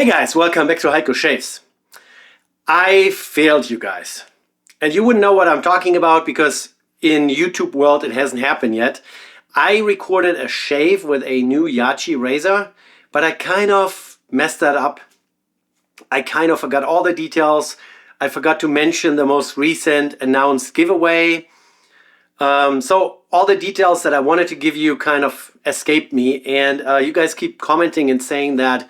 Hey guys, welcome back to Heiko Shaves. I failed you guys. And you wouldn't know what I'm talking about because in YouTube world it hasn't happened yet. I recorded a shave with a new YAQI razor, but I kind of messed that up. I kind of forgot all the details. I forgot to mention the most recent announced giveaway. So all the details that I wanted to give you kind of escaped me, and you guys keep commenting and saying that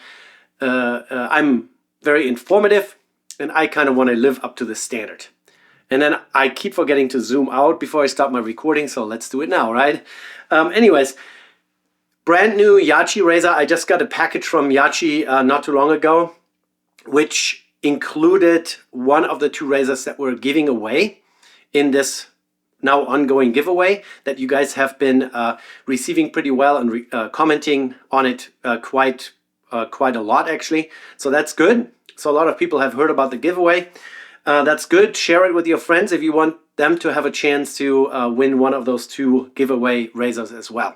I'm very informative and I kind of want to live up to the standard. And then I keep forgetting to zoom out before I start my recording, so let's do it now, right? Anyways, brand new YAQI razor. I just got a package from YAQI not too long ago, which included one of the two razors that we're giving away in this now ongoing giveaway that you guys have been receiving pretty well and commenting on it quite a lot actually. So that's good. So a lot of people have heard about the giveaway. That's good. Share it with your friends if you want them to have a chance to win one of those two giveaway razors as well.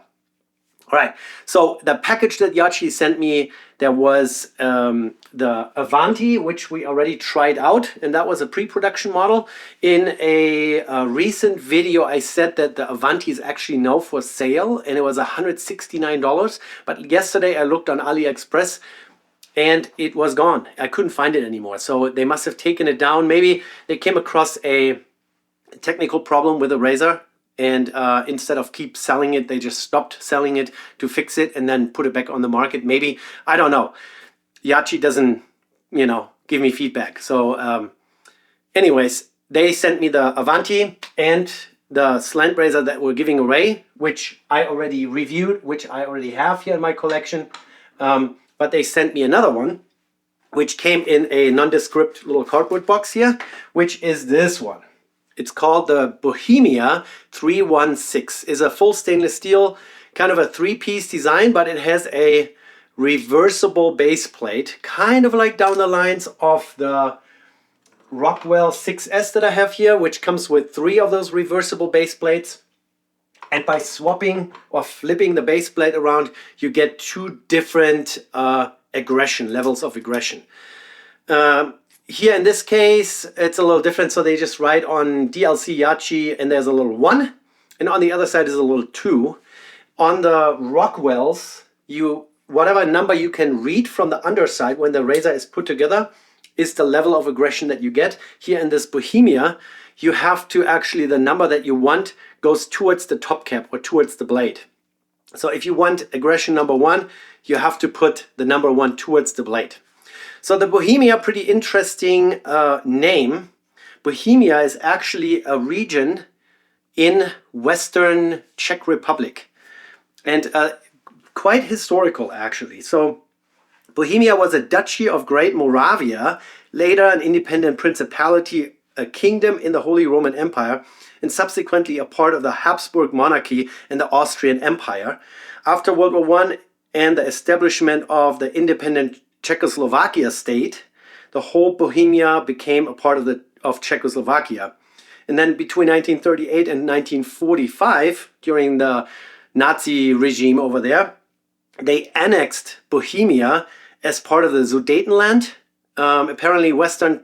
All right, so the package that YAQI sent me, there was the Avanti, which we already tried out, and that was a pre-production model. In a recent video, I said that the Avanti is actually now for sale, and it was $169. But yesterday I looked on AliExpress, and it was gone. I couldn't find it anymore, so they must have taken it down. Maybe they came across a technical problem with the razor, and instead of keep selling it, they just stopped selling it to fix it and then put it back on the market. Maybe, I don't know. YAQI doesn't, give me feedback. So anyways, they sent me the Avanti and the slant razor that we're giving away, which I already reviewed, which I already have here in my collection. But they sent me another one, which came in a nondescript little cardboard box here, which is this one. It's called the Bohemia 316. It's a full stainless steel, kind of a three-piece design, but it has a reversible base plate, kind of like down the lines of the Rockwell 6S that I have here, which comes with 3 of those reversible base plates. And by swapping or flipping the base plate around, you get 2 different levels of aggression. Here in this case, it's a little different. So they just write on DLC YAQI and there's a little 1. And on the other side is a little 2. On the Rockwells, whatever number you can read from the underside when the razor is put together is the level of aggression that you get. Here in this Bohemia, you have to actually, the number that you want goes towards the top cap or towards the blade. So if you want aggression number 1, you have to put the number 1 towards the blade. So the Bohemia, pretty interesting name. Bohemia is actually a region in Western Czech Republic, and quite historical actually. So Bohemia was a duchy of Great Moravia, later an independent principality, a kingdom in the Holy Roman Empire, and subsequently a part of the Habsburg monarchy and the Austrian Empire. After World War I and the establishment of the independent Czechoslovakia state, the whole Bohemia became a part of Czechoslovakia. And then between 1938 and 1945, during the Nazi regime over there, they annexed Bohemia as part of the Sudetenland. Apparently Western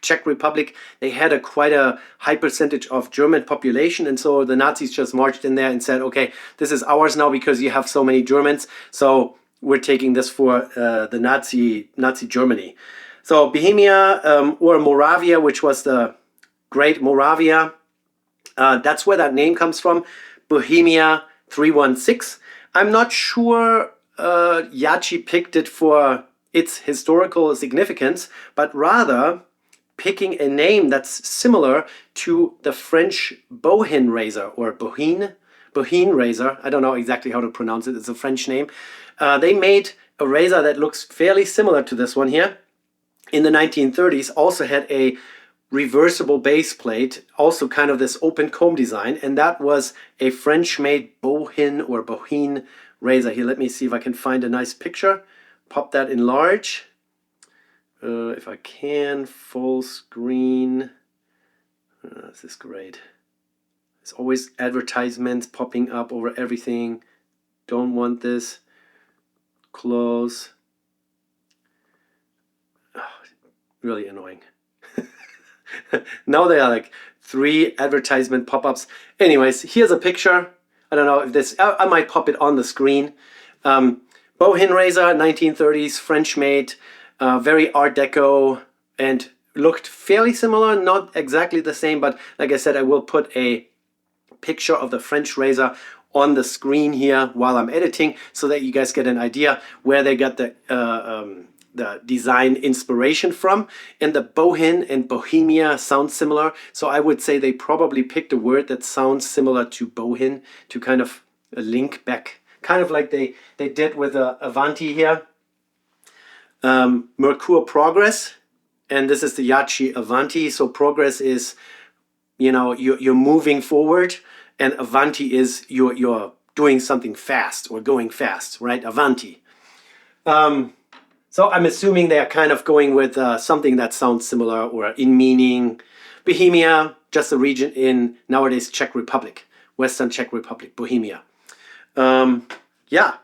Czech Republic, they had quite a high percentage of German population, and so the Nazis just marched in there and said, okay, this is ours now because you have so many Germans, so we're taking this for the Nazi Germany. So Bohemia or Moravia, which was the Great Moravia, that's where that name comes from, Bohemia 316. I'm not sure YAQI picked it for its historical significance, but rather picking a name that's similar to the French Bohin razor or Bohin razor. I don't know exactly how to pronounce it. It's a French name. They made a razor that looks fairly similar to this one here. In the 1930s, also had a reversible base plate, also kind of this open comb design, and that was a French-made Bohin or Bohin razor. Here, let me see if I can find a nice picture. Pop that in large. If I can, full screen. This is great. There's always advertisements popping up over everything. Don't want this. Close. really annoying. Now there are like 3 advertisement pop-ups. Anyways, here's a picture. I don't know if this, I might pop it on the screen. Bohin razor, 1930s, French made, very Art Deco, and looked fairly similar, not exactly the same, but like I said, I will put a picture of the French razor on the screen here while I'm editing so that you guys get an idea where they got the design inspiration from. And the Bohin and Bohemia sound similar, so I would say they probably picked a word that sounds similar to Bohin to kind of link back, kind of like they did with Avanti here. Mercure Progress, and this is the YAQI Avanti. So Progress is, you know, you're moving forward, and Avanti is you're doing something fast or going fast, right? Avanti. So I'm assuming they are kind of going with something that sounds similar or in meaning. Bohemia, just a region in nowadays Czech Republic, Western Czech Republic, Bohemia. Yeah.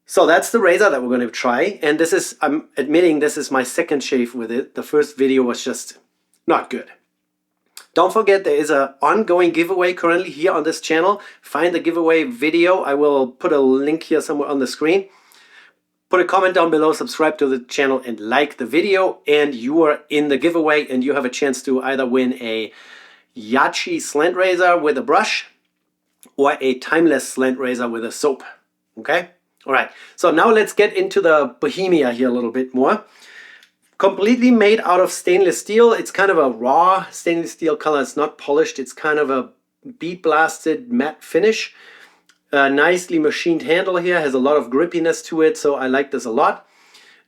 So that's the razor that we're going to try. And this is, I'm admitting, this is my second shave with it. The first video was just not good. Don't forget, there is an ongoing giveaway currently here on this channel. Find the giveaway video. I will put a link here somewhere on the screen. Put a comment down below, subscribe to the channel, and like the video. And you are in the giveaway, and you have a chance to either win a YAQI slant razor with a brush or a timeless slant razor with a soap. Okay? All right. So now let's get into the Bohemia here a little bit more. Completely made out of stainless steel. It's kind of a raw stainless steel color. It's not polished. It's kind of a bead blasted matte finish. Nicely machined handle here. Has a lot of grippiness to it, so I like this a lot.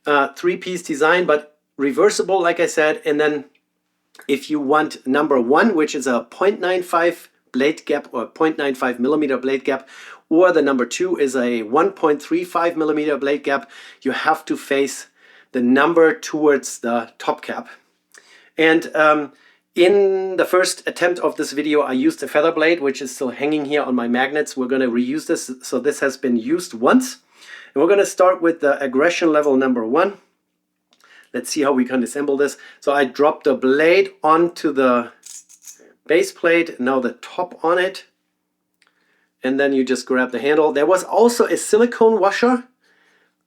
3-piece design, but reversible, like I said. And then if you want number 1, which is a 0.95 blade gap or 0.95 millimeter blade gap, or the number 2 is a 1.35 millimeter blade gap, you have to face the number towards the top cap. And in the first attempt of this video, I used a feather blade, which is still hanging here on my magnets. We're going to reuse this. So this has been used once. And we're going to start with the aggression level number 1. Let's see how we can assemble this. So I dropped the blade onto the base plate, now the top on it. And then you just grab the handle. There was also a silicone washer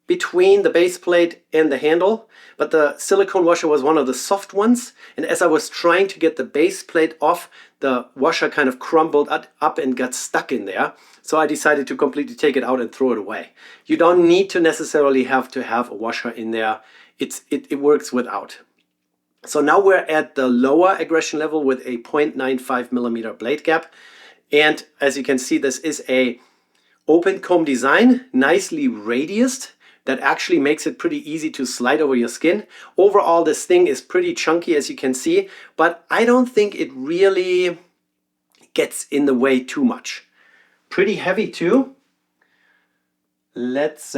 between the base plate and the handle, but the silicone washer was one of the soft ones, and as I was trying to get the base plate off, the washer kind of crumbled up and got stuck in there, so I decided to completely take it out and throw it away. You don't need to necessarily have to have a washer in there. It works without. So now we're at the lower aggression level with a 0.95 millimeter blade gap, and as you can see, this is a open comb design, nicely radiused. That actually makes it pretty easy to slide over your skin. Overall, this thing is pretty chunky, as you can see, but I don't think it really gets in the way too much. Pretty heavy too. Let's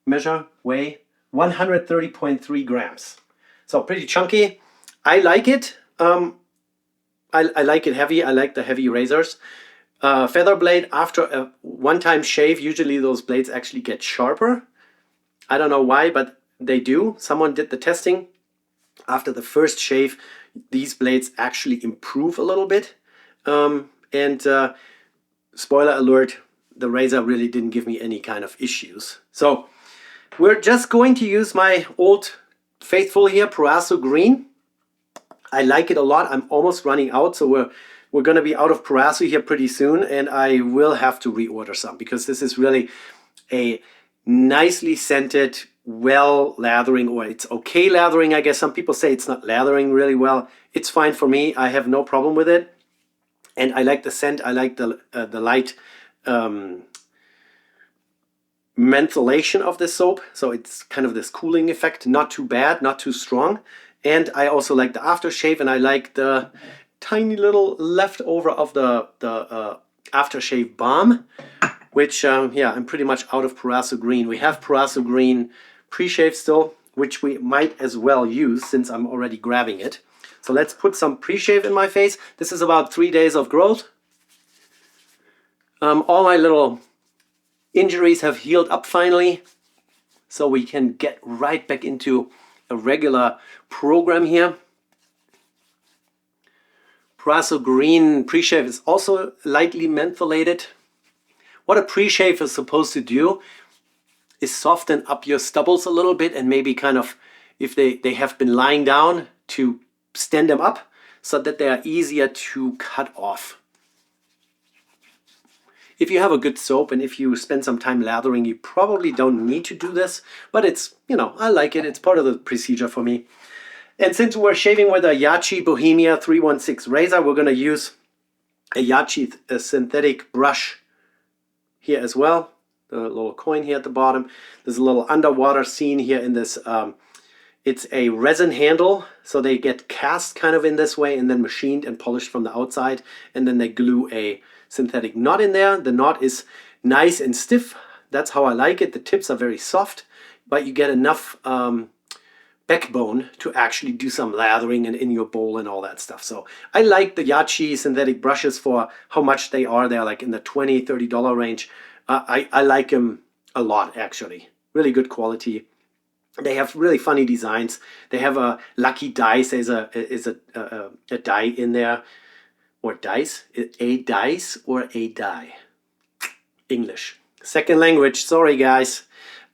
measure, weigh 130.3 grams. So pretty chunky. I like it. I like it heavy. I like the heavy razors. Feather blade, after a one-time shave, usually those blades actually get sharper. I don't know why, but they do. Someone did the testing. After the first shave, these blades actually improve a little bit. Spoiler alert, the razor really didn't give me any kind of issues. So we're just going to use my old faithful here, Proasso Green. I like it a lot. I'm almost running out, so we're going to be out of Proasso here pretty soon, and I will have to reorder some because this is really a nicely scented, well lathering, or it's okay lathering, I guess. Some people say it's not lathering really well. It's fine for me. I have no problem with it. And I like the scent. I like the light mentholation of this soap. So it's kind of this cooling effect. Not too bad, not too strong. And I also like the aftershave, and I like the tiny little leftover of the aftershave balm, which yeah, I'm pretty much out of Proasso Green. We have Proasso Green pre-shave still, which we might as well use since I'm already grabbing it. So let's put some pre-shave in my face. This is about 3 days of growth. All my little injuries have healed up finally, so we can get right back into a regular program here. Proraso Green pre-shave is also lightly mentholated. What a pre-shave is supposed to do is soften up your stubbles a little bit and maybe kind of, if they have been lying down, to stand them up so that they are easier to cut off. If you have a good soap and if you spend some time lathering, you probably don't need to do this, but it's, you know, I like it. It's part of the procedure for me. And since we're shaving with a YAQI Bohemia 316 razor, we're going to use a YAQI synthetic brush here as well. The little coin here at the bottom. There's a little underwater scene here in this. It's a resin handle, so they get cast kind of in this way and then machined and polished from the outside, and then they glue a synthetic knot in there. The knot is nice and stiff. That's how I like it. The tips are very soft, but you get enough backbone to actually do some lathering and in your bowl and all that stuff. So I like the YAQI synthetic brushes for how much they are. They're like in the $20, $30 range. I like them a lot, actually. Really good quality. They have really funny designs. They have a lucky dice. There's a die in there. Or dice? A dice or a die? English. Second language. Sorry, guys.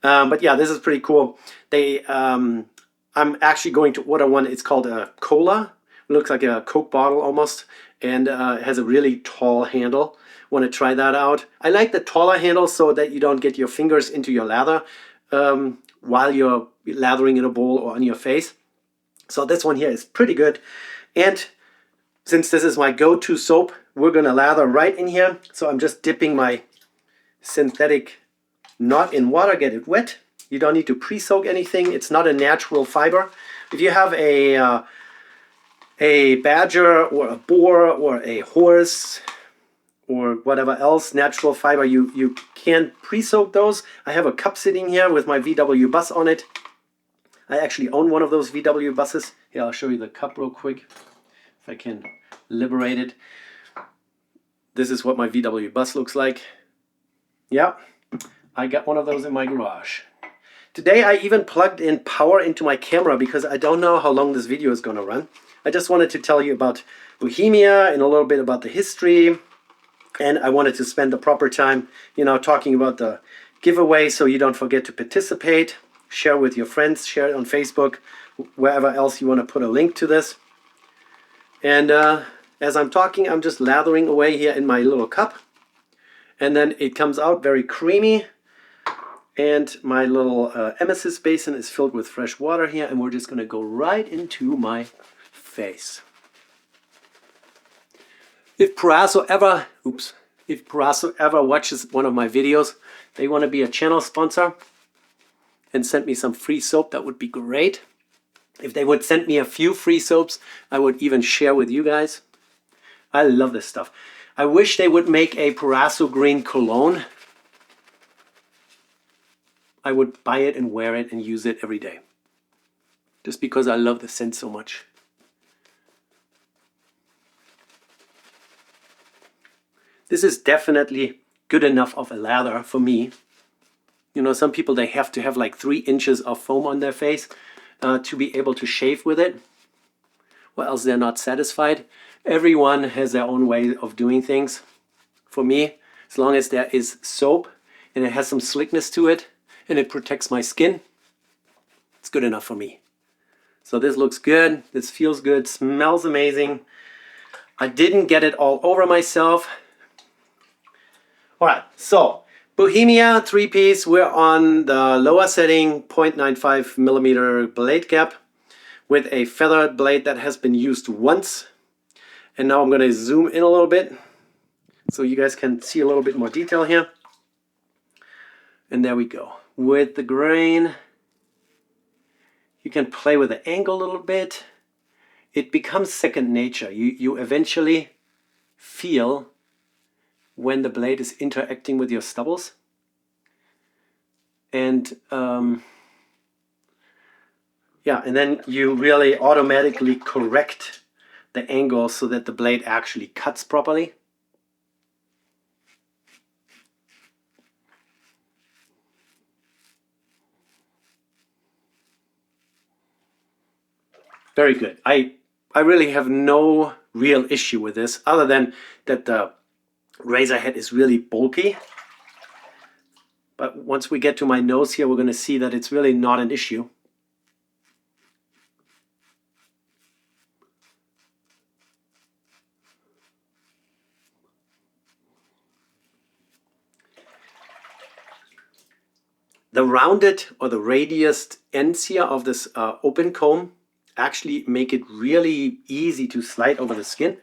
But yeah, this is pretty cool. They, I'm actually going to order one. It's called a cola. It looks like a Coke bottle almost. And it has a really tall handle. Want to try that out. I like the taller handle so that you don't get your fingers into your lather while you're lathering in a bowl or on your face. So this one here is pretty good. And since this is my go-to soap, we're going to lather right in here. So I'm just dipping my synthetic knot in water, get it wet. You don't need to pre-soak anything. It's not a natural fiber. If you have a badger or a boar or a horse or whatever else natural fiber, you can pre-soak those. I have a cup sitting here with my VW bus on it. I actually own one of those VW buses. Here, I'll show you the cup real quick if I can liberate it. This is what my VW bus looks like. Yeah, I got one of those in my garage. Today I even plugged in power into my camera because I don't know how long this video is going to run. I just wanted to tell you about Bohemia and a little bit about the history. And I wanted to spend the proper time, you know, talking about the giveaway, so you don't forget to participate. Share with your friends, share it on Facebook, wherever else you want to put a link to this. And as I'm talking, I'm just lathering away here in my little cup. And then it comes out very creamy. And my little emesis basin is filled with fresh water here. And we're just going to go right into my face. If Proraso ever watches one of my videos, they want to be a channel sponsor and send me some free soap, that would be great. If they would send me a few free soaps, I would even share with you guys. I love this stuff. I wish they would make a Proraso Green cologne. I would buy it and wear it and use it every day. Just because I love the scent so much. This is definitely good enough of a lather for me. You know, some people, they have to have like 3 inches of foam on their face to be able to shave with it, or else they're not satisfied. Everyone has their own way of doing things. For me, as long as there is soap and it has some slickness to it and it protects my skin, it's good enough for me. So this looks good, this feels good, smells amazing. I didn't get it all over myself. All right, so Bohemia 3-piece, we're on the lower setting, 0.95 millimeter blade gap with a feathered blade that has been used once. And now I'm going to zoom in a little bit so you guys can see a little bit more detail here. And there we go. With the grain, you can play with the angle a little bit. It becomes second nature. You eventually feel when the blade is interacting with your stubbles. And yeah, and then you really automatically correct the angle so that the blade actually cuts properly. Very good. I really have no real issue with this, other than that the razor head is really bulky. But once we get to my nose here, we're going to see that it's really not an issue. The rounded or the radiused ends here of this open comb actually make it really easy to slide over the skin.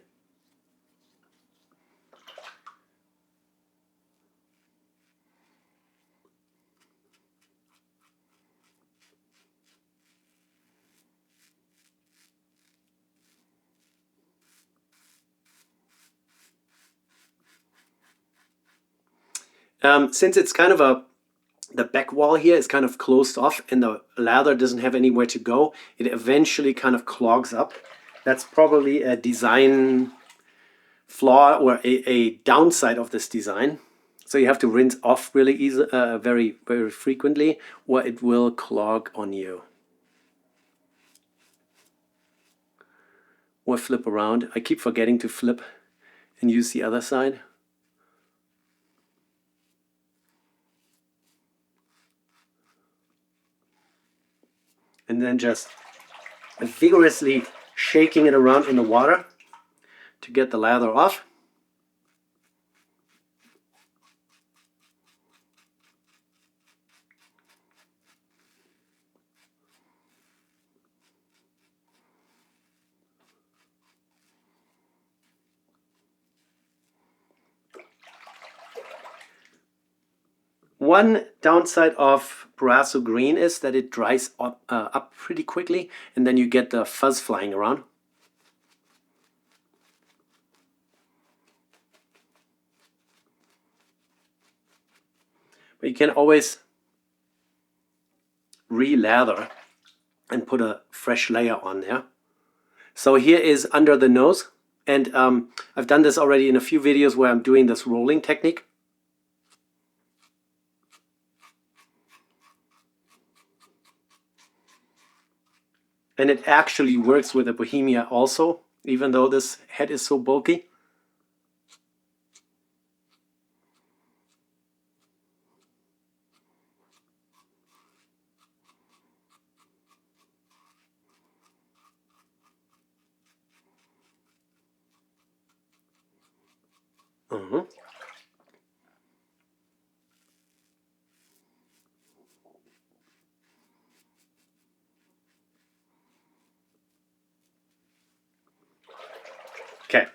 Since it's kind of the back wall here is kind of closed off and the lather doesn't have anywhere to go, it eventually kind of clogs up. That's probably a design flaw or a downside of this design. So you have to rinse off really easy, very frequently, or it will clog on you. Or flip around. I keep forgetting to flip and use the other side. And then just vigorously shaking it around in the water to get the lather off. One downside of Brasso Green is that it dries up pretty quickly, and then you get the fuzz flying around. But you can always re-lather and put a fresh layer on there. So here is under the nose, and I've done this already in a few videos where I'm doing this rolling technique. And it actually works with the Bohemia also, even though this head is so bulky. Okay,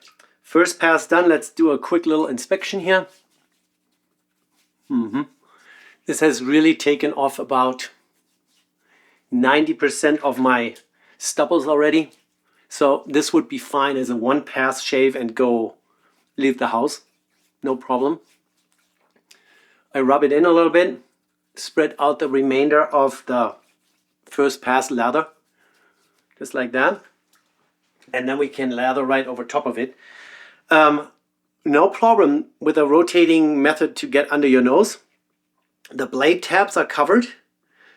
first pass done. Let's do a quick little inspection here. This has really taken off about 90% of my stubbles already. So this would be fine as a one pass shave and go leave the house. No problem. I rub it in a little bit, spread out the remainder of the first pass lather, just like that. And then we can lather right over top of it. No problem with a rotating method to get under your nose. The blade tabs are covered,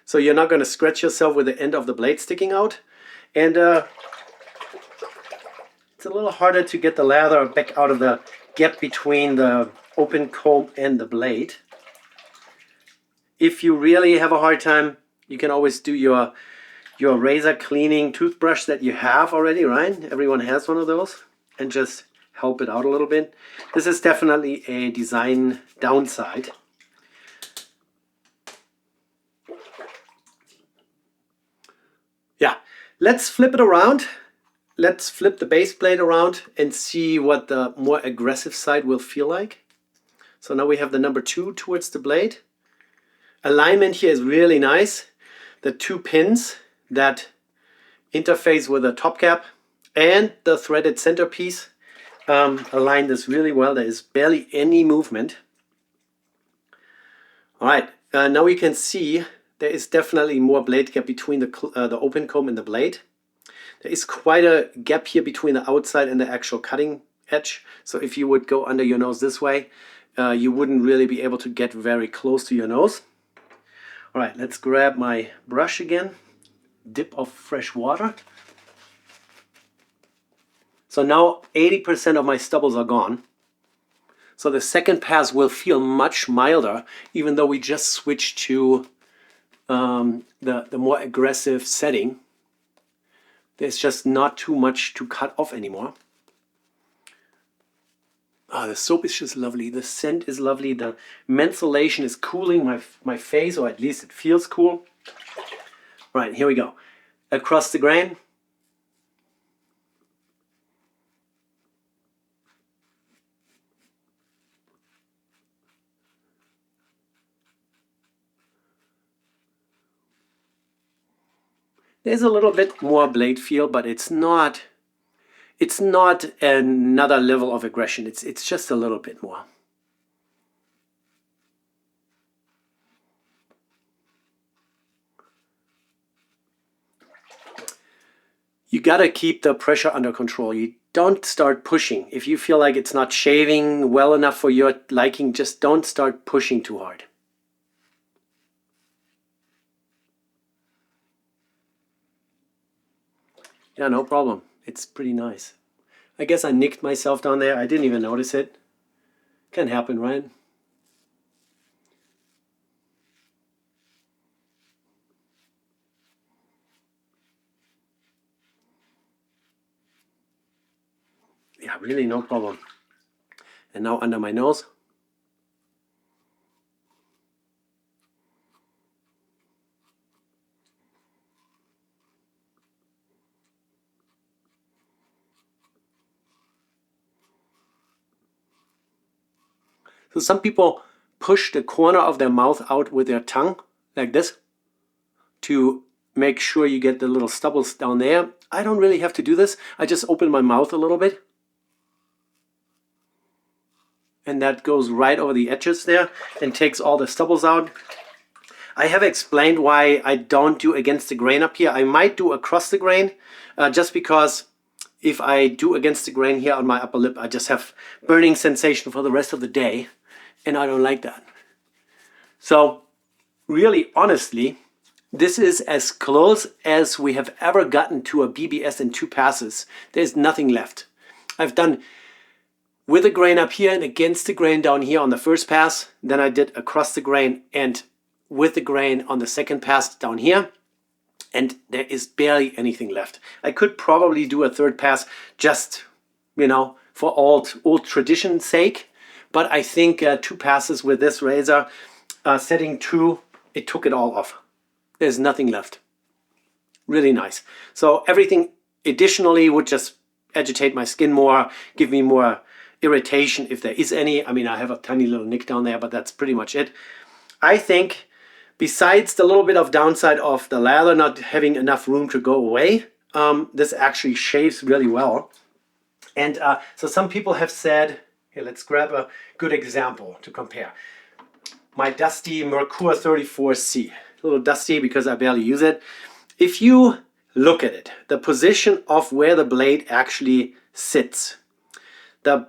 so you're not going to scratch yourself with the end of the blade sticking out. And it's a little harder to get the lather back out of the gap between the open comb and the blade. If you really have a hard time, you can always do your razor cleaning toothbrush that you have already, right? Everyone has one of those, and just help it out a little bit. This is definitely a design downside. Yeah, let's flip it around. Let's flip the base blade around and see what the more aggressive side will feel like. So now we have the number 2 towards the blade. Alignment here is really nice. The 2 pins that interface with the top cap and the threaded centerpiece align this really well. There is barely any movement. All right, now we can see there is definitely more blade gap between the open comb and the blade. There is quite a gap here between the outside and the actual cutting edge. So if you would go under your nose this way, you wouldn't really be able to get very close to your nose. All right, let's grab my brush again. Dip of fresh water. So now 80% of my stubbles are gone. So the second pass will feel much milder, even though we just switched to the more aggressive setting. There's just not too much to cut off anymore. Oh, the soap is just lovely. The scent is lovely. The mentholation is cooling my face, or at least it feels cool. Right, here we go. Across the grain. There's a little bit more blade feel, but it's not another level of aggression. It's just a little bit more. You gotta keep the pressure under control. You don't start pushing. If you feel like it's not shaving well enough for your liking, just don't start pushing too hard. Yeah, no problem. It's pretty nice. I guess I nicked myself down there. I didn't even notice it. Can happen, right? Yeah, really no problem. And now under my nose. So some people push the corner of their mouth out with their tongue, like this, to make sure you get the little stubbles down there. I don't really have to do this. I just open my mouth a little bit. And that goes right over the edges there and takes all the stubbles out. I have explained why I don't do against the grain up here. I might do across the grain, just because if I do against the grain here on my upper lip, I just have burning sensation for the rest of the day, and I don't like that. So really, honestly, this is as close as we have ever gotten to a BBS in 2 passes. There's nothing left. I've done with the grain up here and against the grain down here on the first pass. Then I did across the grain and with the grain on the second pass down here. And there is barely anything left. I could probably do a third pass just, for old tradition's sake. But I think 2 passes with this razor, setting 2, it took it all off. There's nothing left. Really nice. So everything additionally would just agitate my skin more, give me more irritation if there is any. I mean, I have a tiny little nick down there, but that's pretty much it. I think besides the little bit of downside of the lather not having enough room to go away, this actually shaves really well. And so some people have said, here, let's grab a good example to compare. My dusty Merkur 34C. A little dusty because I barely use it. If you look at it, the position of where the blade actually sits, the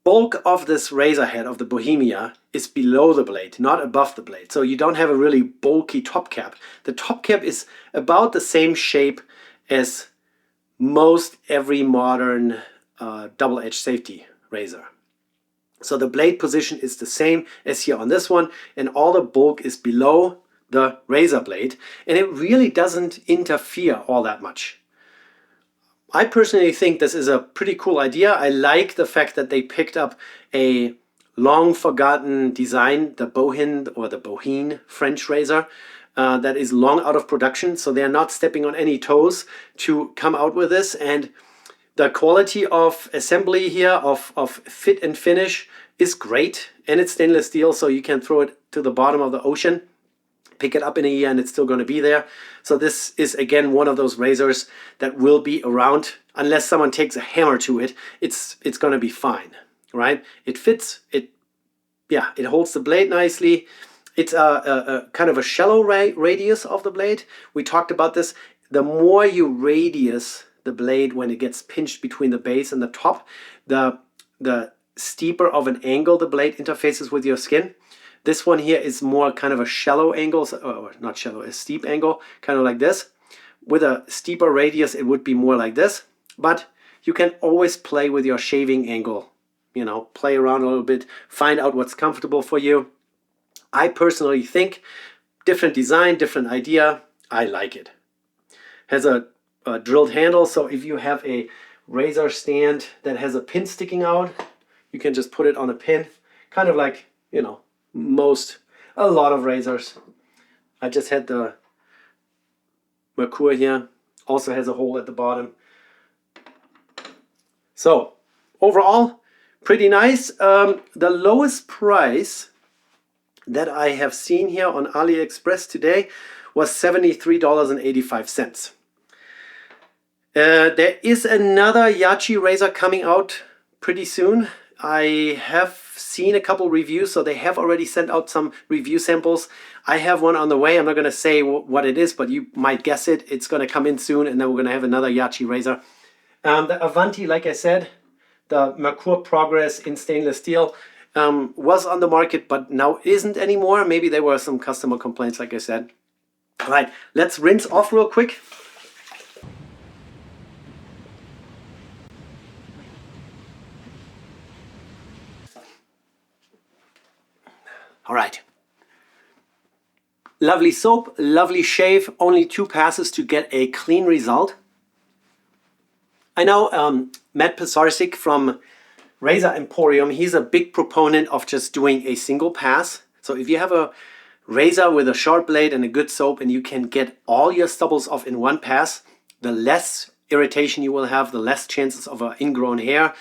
bulk of this razor head of the Bohemia is below the blade, not above the blade. So you don't have a really bulky top cap. The top cap is about the same shape as most every modern double-edged safety razor. So the blade position is the same as here on this one, and all the bulk is below the razor blade, and it really doesn't interfere all that much. I personally think this is a pretty cool idea. I like the fact that they picked up a long forgotten design, the Bohin or the Bohin French razor, that is long out of production. So they're not stepping on any toes to come out with this. And the quality of assembly here, of fit and finish is great. And it's stainless steel, so you can throw it to the bottom of the ocean, pick it up in a year, and it's still going to be there. So this is again one of those razors that will be around unless someone takes a hammer to it. It's going to be fine, right? It fits. It holds the blade nicely. It's a kind of a shallow radius of the blade. We talked about this. The more you radius the blade when it gets pinched between the base and the top, the steeper of an angle the blade interfaces with your skin. This one here is more kind of a shallow angle, or not shallow, a steep angle, kind of like this. With a steeper radius, it would be more like this. But you can always play with your shaving angle. You know, play around a little bit, find out what's comfortable for you. I personally think different design, different idea. I like it. Has a drilled handle, so if you have a razor stand that has a pin sticking out, you can just put it on a pin, kind of like, you know, a lot of razors. I just had the Merkur here, also has a hole at the bottom. So overall, pretty nice. The lowest price that I have seen here on AliExpress today was $73.85. There is another YAQI razor coming out pretty soon. I have seen a couple reviews, so they have already sent out some review samples. I have one on the way. I'm not going to say what it is, but you might guess it. It's going to come in soon, and then we're going to have another YAQI razor. The Avanti, like I said, the Merkur Progress in stainless steel, was on the market, but now isn't anymore. Maybe there were some customer complaints, like I said. All right, let's rinse off real quick. All right. Lovely soap, lovely shave, only 2 passes to get a clean result. I know Matt Pisarcik from Razor Emporium, he's a big proponent of just doing a single pass. So if you have a razor with a sharp blade and a good soap and you can get all your stubbles off in one pass, the less irritation you will have, the less chances of ingrown hair.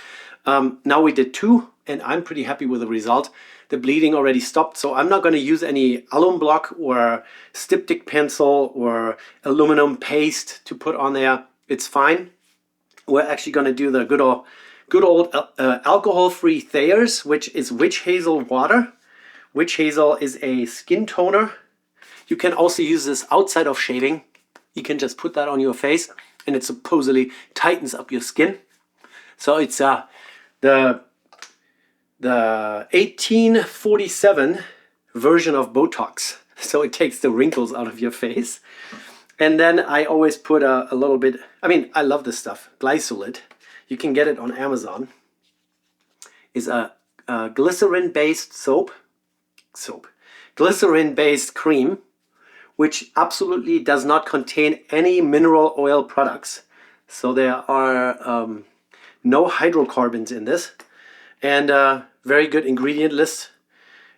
Now we did 2 and I'm pretty happy with the result. The bleeding already stopped, so I'm not going to use any alum block or styptic pencil or aluminum paste to put on there. It's fine. We're actually going to do the good old alcohol-free Thayers, which is witch hazel water. Witch hazel is a skin toner. You can also use this outside of shaving. You can just put that on your face and it supposedly tightens up your skin. So it's the 1847 version of Botox. So it takes the wrinkles out of your face. And then I always put a little bit, I mean, I love this stuff, glycolate. You can get it on Amazon. Is a glycerin-based glycerin-based cream, which absolutely does not contain any mineral oil products. So there are no hydrocarbons in this. And very good ingredient list.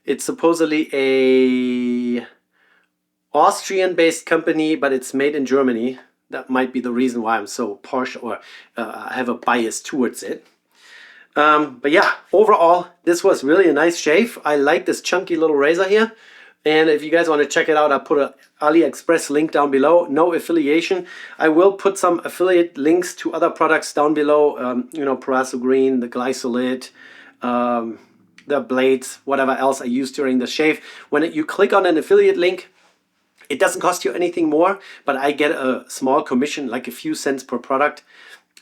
It's supposedly a Austrian-based company, but it's made in Germany. That might be the reason why I'm so partial or have a bias towards it. But yeah, overall, this was really a nice shave. I like this chunky little razor here. And if you guys want to check it out, I'll put an AliExpress link down below. No affiliation. I will put some affiliate links to other products down below. You know, Parasso Green, the glycolate, the blades, whatever else I used during the shave. When you click on an affiliate link, it doesn't cost you anything more, but I get a small commission, like a few cents per product.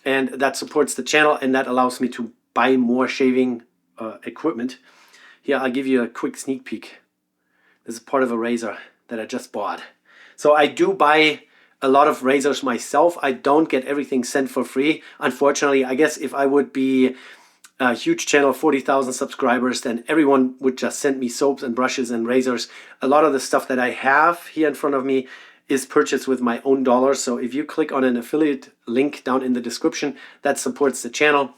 And that supports the channel and that allows me to buy more shaving equipment. Here, I'll give you a quick sneak peek. This is part of a razor that I just bought. So I do buy a lot of razors myself. I don't get everything sent for free. Unfortunately, I guess if I would be a huge channel, 40,000 subscribers, then everyone would just send me soaps and brushes and razors. A lot of the stuff that I have here in front of me is purchased with my own dollars. So if you click on an affiliate link down in the description, that supports the channel.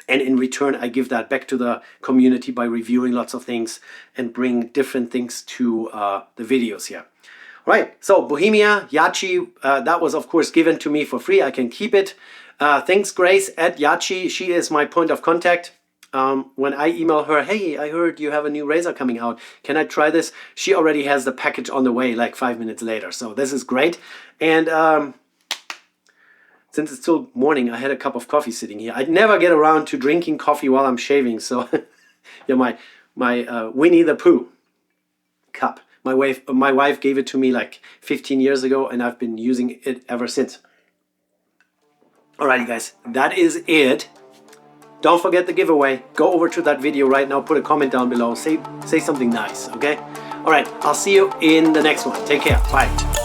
And in return, I give that back to the community by reviewing lots of things and bring different things to the videos here. All right, so Bohemia, YAQI, that was of course given to me for free. I can keep it. Thanks Grace at YAQI. She is my point of contact. When I email her, hey, I heard you have a new razor coming out. Can I try this? She already has the package on the way like 5 minutes later. So this is great. And since it's still morning, I had a cup of coffee sitting here. I'd never get around to drinking coffee while I'm shaving. So yeah, my Winnie the Pooh cup. My wife gave it to me like 15 years ago and I've been using it ever since. Alrighty guys, that is it. Don't forget the giveaway. Go over to that video right now. Put a comment down below. Say something nice, okay? Alright, I'll see you in the next one. Take care. Bye.